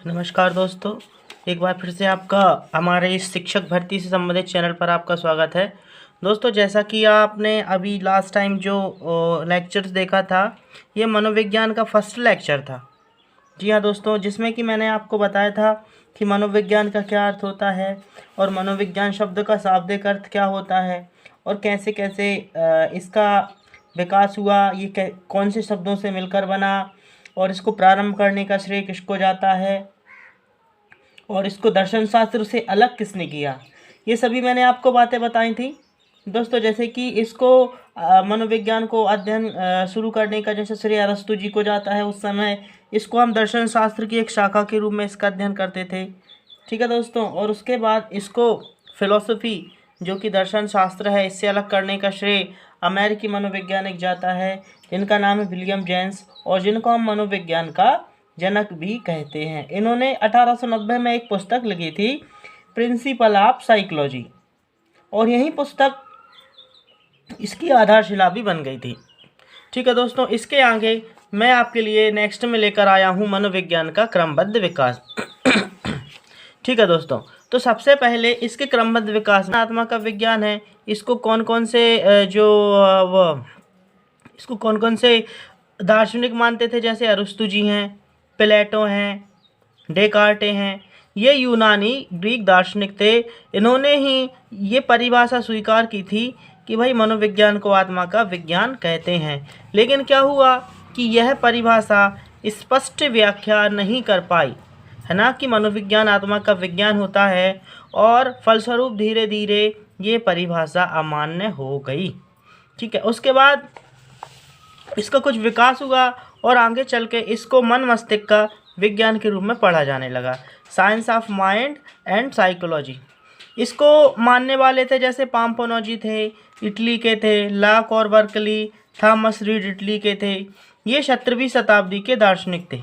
नमस्कार दोस्तों, एक बार फिर से आपका हमारे इस शिक्षक भर्ती से संबंधित चैनल पर आपका स्वागत है। दोस्तों, जैसा कि आपने अभी लास्ट टाइम जो लेक्चर्स देखा था, ये मनोविज्ञान का फर्स्ट लेक्चर था। जी हाँ दोस्तों, जिसमें कि मैंने आपको बताया था कि मनोविज्ञान का क्या अर्थ होता है और मनोविज्ञान शब्द का शाब्दिक अर्थ क्या होता है और कैसे कैसे इसका विकास हुआ, ये कौन से शब्दों से मिलकर बना और इसको प्रारंभ करने का श्रेय किसको जाता है और इसको दर्शन शास्त्र से अलग किसने किया। ये सभी मैंने आपको बातें बताई थी दोस्तों। जैसे कि इसको मनोविज्ञान को अध्ययन शुरू करने का जैसे श्रेय अरस्तु जी को जाता है, उस समय इसको हम दर्शन शास्त्र की एक शाखा के रूप में इसका अध्ययन करते थे। ठीक है दोस्तों, और उसके बाद इसको फिलॉसफी जो कि दर्शन शास्त्र है, इससे अलग करने का श्रेय अमेरिकी मनोवैज्ञानिक जाता है जिनका नाम है विलियम जेम्स, और जिनको हम मनोविज्ञान का जनक भी कहते हैं। इन्होंने 1890 में एक पुस्तक लिखी थी, प्रिंसिपल ऑफ साइकोलॉजी, और यही पुस्तक इसकी आधारशिला भी बन गई थी। ठीक है दोस्तों, इसके आगे मैं आपके लिए नेक्स्ट में लेकर आया हूँ मनोविज्ञान का क्रमबद्ध विकास। ठीक है दोस्तों, तो सबसे पहले इसके क्रमबद्ध विकास में आत्मा का विज्ञान है। इसको कौन कौन से इसको कौन कौन से दार्शनिक मानते थे, जैसे अरस्तु जी हैं, प्लेटो हैं, डेकार्टे हैं। ये यूनानी ग्रीक दार्शनिक थे। इन्होंने ही ये परिभाषा स्वीकार की थी कि भाई मनोविज्ञान को आत्मा का विज्ञान कहते हैं। लेकिन क्या हुआ कि यह परिभाषा स्पष्ट व्याख्या नहीं कर पाई, है ना, कि मनोविज्ञान आत्मा का विज्ञान होता है, और फलस्वरूप धीरे धीरे ये परिभाषा अमान्य हो गई। ठीक है, उसके बाद इसका कुछ विकास हुआ और आगे चल के इसको मन मस्तिष्क का विज्ञान के रूप में पढ़ा जाने लगा, science of mind and psychology. इसको मानने वाले थे जैसे पाम्पोनोजी थे, इटली के थे, लाक और बर्कली, थॉमस रीड इटली के थे। ये 17वीं शताब्दी के दार्शनिक थे।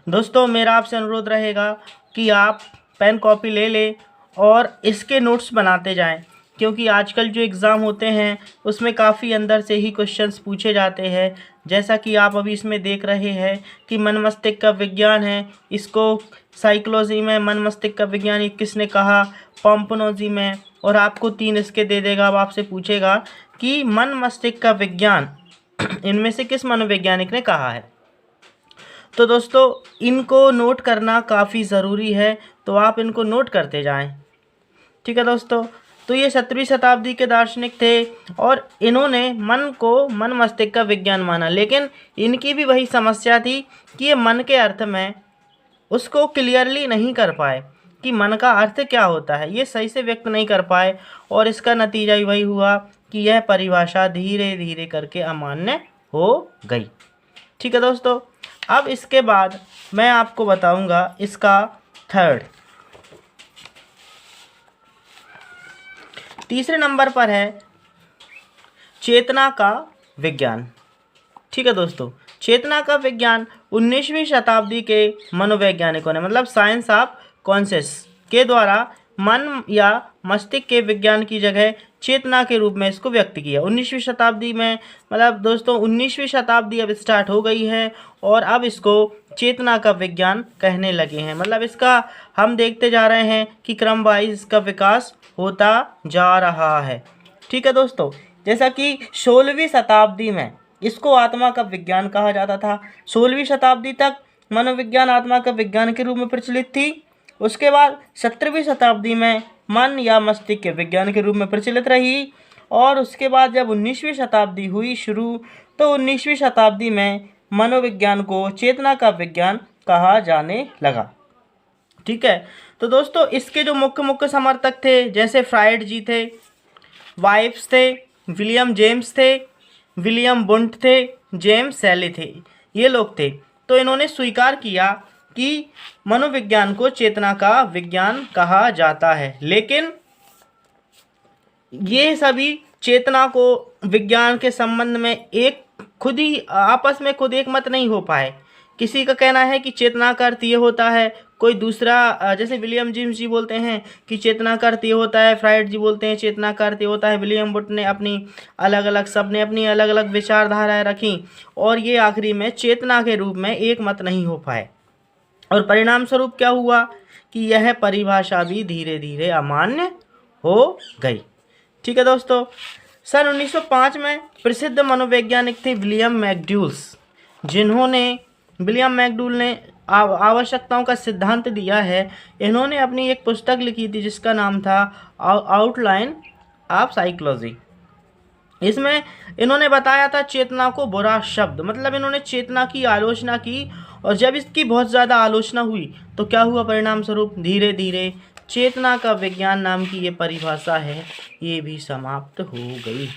दोस्तों, मेरा आपसे अनुरोध रहेगा कि आप पेन कॉपी ले लें और इसके नोट्स बनाते जाएं, क्योंकि आजकल जो एग्ज़ाम होते हैं उसमें काफ़ी अंदर से ही क्वेश्चंस पूछे जाते हैं। जैसा कि आप अभी इसमें देख रहे हैं कि मन मस्तिष्क का विज्ञान है, इसको साइकोलॉजी में मन मस्तिष्क का विज्ञान ये किसने कहा, पॉम्पोनोजी में, और आपको 3 इसके दे देगा। अब आपसे पूछेगा कि मन मस्तिष्क का विज्ञान इनमें से किस मनोवैज्ञानिक ने कहा है। तो दोस्तों, इनको नोट करना काफ़ी ज़रूरी है, तो आप इनको नोट करते जाएं। ठीक है दोस्तों, तो ये 17वीं शताब्दी के दार्शनिक थे और इन्होंने मन को मन मस्तिष्क का विज्ञान माना। लेकिन इनकी भी वही समस्या थी कि ये मन के अर्थ में उसको क्लियरली नहीं कर पाए कि मन का अर्थ क्या होता है, ये सही से व्यक्त नहीं कर पाए, और इसका नतीजा ही वही हुआ कि यह परिभाषा धीरे धीरे करके अमान्य हो गई। ठीक है दोस्तों, अब इसके बाद मैं आपको बताऊंगा इसका तीसरे नंबर पर है चेतना का विज्ञान। ठीक है दोस्तों, चेतना का विज्ञान 19वीं शताब्दी के मनोवैज्ञानिकों ने, मतलब साइंस ऑफ कॉन्शियस के द्वारा मन या मस्तिष्क के विज्ञान की जगह चेतना के रूप में इसको व्यक्त किया 19वीं शताब्दी में। मतलब दोस्तों, 19वीं शताब्दी अब स्टार्ट हो गई है और अब इसको चेतना का विज्ञान कहने लगे हैं। मतलब इसका हम देखते जा रहे हैं कि क्रम वाइज इसका विकास होता जा रहा है। ठीक है दोस्तों, जैसा कि 16वीं शताब्दी में इसको आत्मा का विज्ञान कहा जाता था। 16वीं शताब्दी तक मनोविज्ञान आत्मा का विज्ञान के रूप में प्रचलित थी। उसके बाद 17वीं शताब्दी में मन या मस्तिष्क के विज्ञान के रूप में प्रचलित रही, और उसके बाद जब 19वीं शताब्दी हुई शुरू, तो 19वीं शताब्दी में मनोविज्ञान को चेतना का विज्ञान कहा जाने लगा। ठीक है, तो दोस्तों, इसके जो मुख्य मुख्य समर्थक थे, जैसे फ्राइड जी थे, वाइप्स थे, विलियम जेम्स थे, विलियम बुंट थे, जेम्स सैली थे, ये लोग थे। तो इन्होंने स्वीकार किया कि मनोविज्ञान को चेतना का विज्ञान कहा जाता है। लेकिन ये सभी चेतना को विज्ञान के संबंध में एक खुद ही आपस में खुद एक मत नहीं हो पाए। किसी का कहना है कि चेतना का अर्थ ये होता है, कोई दूसरा जैसे विलियम जेम्स जी बोलते हैं कि चेतना का अर्थ ये होता है, फ्राइड जी बोलते हैं चेतना का अर्थ ये होता है, विलियम बुट ने अपनी सबने अपनी अलग अलग विचारधाराएं रखी, और ये आखिरी में चेतना के रूप में एक मत नहीं हो पाए। और परिणाम स्वरूप क्या हुआ कि यह परिभाषा भी धीरे धीरे अमान्य हो गई। ठीक है दोस्तों। सन 1905 में प्रसिद्ध मनोवैज्ञानिक थे विलियम मैकडूल ने आवश्यकताओं का सिद्धांत दिया है। इन्होंने अपनी एक पुस्तक लिखी थी जिसका नाम था आउटलाइन ऑफ साइकोलॉजी। इसमें इन्होंने बताया था चेतना को बुरा शब्द, मतलब इन्होंने चेतना की आलोचना की, और जब इसकी बहुत ज़्यादा आलोचना हुई तो क्या हुआ परिणाम स्वरूप, धीरे धीरे चेतना का विज्ञान नाम की ये परिभाषा है ये भी समाप्त हो गई।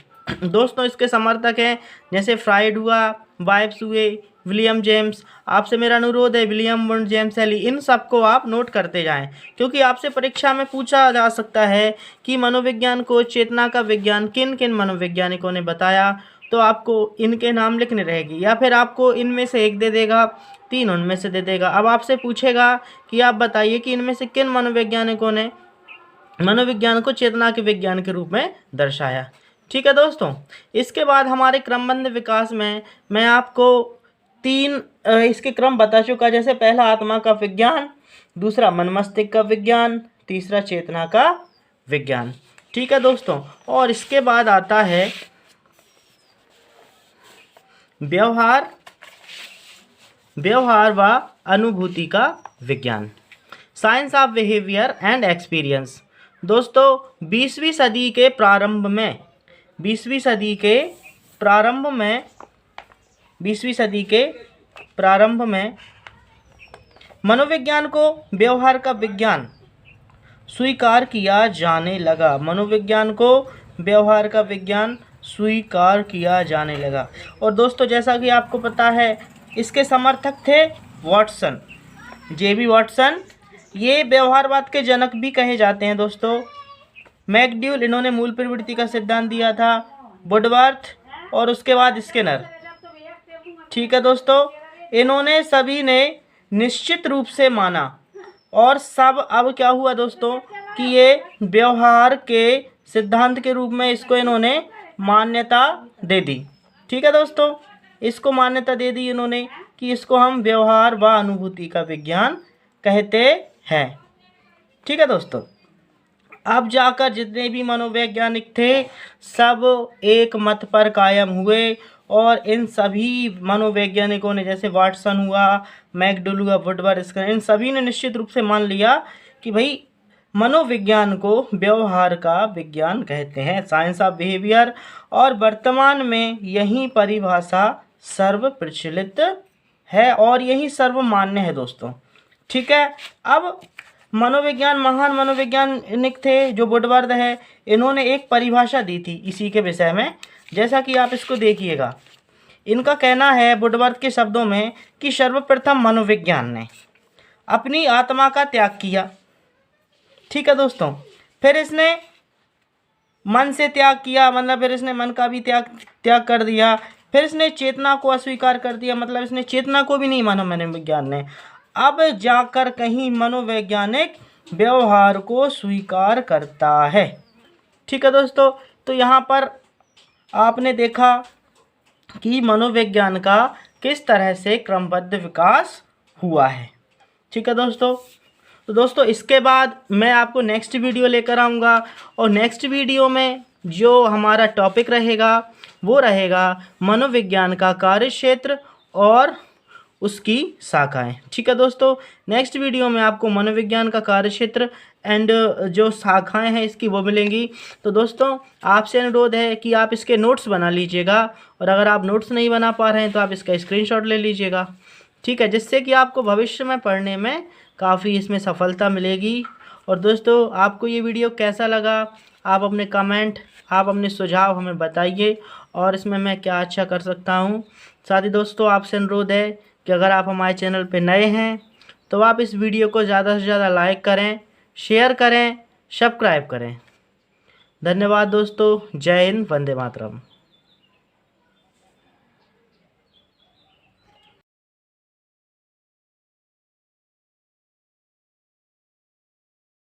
दोस्तों इसके समर्थक हैं जैसे फ्राइड हुआ, बाइब्स हुए, विलियम जेम्स। आपसे मेरा अनुरोध है विलियम वुड जेम्स हेली इन सबको आप नोट करते जाएं, क्योंकि आपसे परीक्षा में पूछा जा सकता है कि मनोविज्ञान को चेतना का विज्ञान किन किन मनोवैज्ञानिकों ने बताया, तो आपको इनके नाम लिखने रहेगी, या फिर आपको इनमें से एक दे देगा, 3 उनमें से दे देगा। अब आपसे पूछेगा कि आप बताइए कि इनमें से किन मनोवैज्ञानिकों ने मनोविज्ञान को चेतना के विज्ञान के रूप में दर्शाया। ठीक है दोस्तों। इसके बाद हमारे क्रमबद्ध विकास में मैं आपको 3 इसके क्रम बता चुका, जैसे पहला आत्मा का विज्ञान, दूसरा मन मस्तिष्क का विज्ञान, तीसरा चेतना का विज्ञान। ठीक है दोस्तों। और इसके बाद आता है व्यवहार व अनुभूति का विज्ञान, science of behaviour and experience. दोस्तों 20वीं सदी के प्रारंभ में मनोविज्ञान को व्यवहार का विज्ञान स्वीकार किया जाने लगा। और दोस्तों जैसा कि आपको पता है इसके समर्थक थे वॉटसन, जेबी वॉटसन। ये व्यवहारवाद के जनक भी कहे जाते हैं दोस्तों। मैकडूल, इन्होंने मूल प्रवृत्ति का सिद्धांत दिया था। वुडवर्थ और उसके बाद स्किनर। ठीक है दोस्तों। इन्होंने सभी ने निश्चित रूप से माना, और सब अब क्या हुआ दोस्तों कि ये व्यवहार के सिद्धांत के रूप में इसको इन्होंने मान्यता दे दी। ठीक है दोस्तों। इसको मान्यता दे दी इन्होंने कि इसको हम व्यवहार व अनुभूति का विज्ञान कहते हैं। ठीक है दोस्तों। अब जाकर जितने भी मनोवैज्ञानिक थे सब एक मत पर कायम हुए, और इन सभी मनोवैज्ञानिकों ने, जैसे वाटसन हुआ, मैकडूल हुआ, वुडवर्थ, इन सभी ने निश्चित रूप से मान लिया कि भाई मनोविज्ञान को व्यवहार का विज्ञान कहते हैं, साइंस ऑफ बिहेवियर। और वर्तमान में यही परिभाषा सर्व प्रचलित है और यही सर्वमान्य है दोस्तों। ठीक है। अब महान मनोवैज्ञानिक थे जो वुडवर्थ है, इन्होंने एक परिभाषा दी थी इसी के विषय में, जैसा कि आप इसको देखिएगा। इनका कहना है वुडवर्थ के शब्दों में कि सर्वप्रथम मनोविज्ञान ने अपनी आत्मा का त्याग किया। ठीक है दोस्तों। फिर इसने मन से त्याग किया, मतलब फिर इसने मन का भी त्याग कर दिया। फिर इसने चेतना को अस्वीकार कर दिया, मतलब इसने चेतना को भी नहीं माना मनोविज्ञान ने। अब जाकर कहीं मनोवैज्ञानिक व्यवहार को स्वीकार करता है। ठीक है दोस्तों। तो यहाँ पर आपने देखा कि मनोविज्ञान का किस तरह से क्रमबद्ध विकास हुआ है। ठीक है दोस्तों। तो दोस्तों इसके बाद मैं आपको नेक्स्ट वीडियो लेकर आऊँगा, और नेक्स्ट वीडियो में जो हमारा टॉपिक रहेगा वो रहेगा मनोविज्ञान का कार्यक्षेत्र और उसकी शाखाएं। ठीक है दोस्तों। नेक्स्ट वीडियो में आपको मनोविज्ञान का कार्यक्षेत्र एंड जो शाखाएं हैं इसकी वो मिलेंगी। तो दोस्तों आपसे अनुरोध है कि आप इसके नोट्स बना लीजिएगा, और अगर आप नोट्स नहीं बना पा रहे हैं तो आप इसका स्क्रीनशॉट ले लीजिएगा। ठीक है, जिससे कि आपको भविष्य में पढ़ने में काफ़ी इसमें सफलता मिलेगी। और दोस्तों आपको ये वीडियो कैसा लगा, आप अपने कमेंट, आप अपने सुझाव हमें बताइए, और इसमें मैं क्या अच्छा कर सकता हूँ। साथ ही दोस्तों आपसे अनुरोध है कि अगर आप हमारे चैनल पर नए हैं तो आप इस वीडियो को ज़्यादा से ज़्यादा लाइक करें, शेयर करें, सब्सक्राइब करें। धन्यवाद दोस्तों। जय हिंद, वंदे मातरम।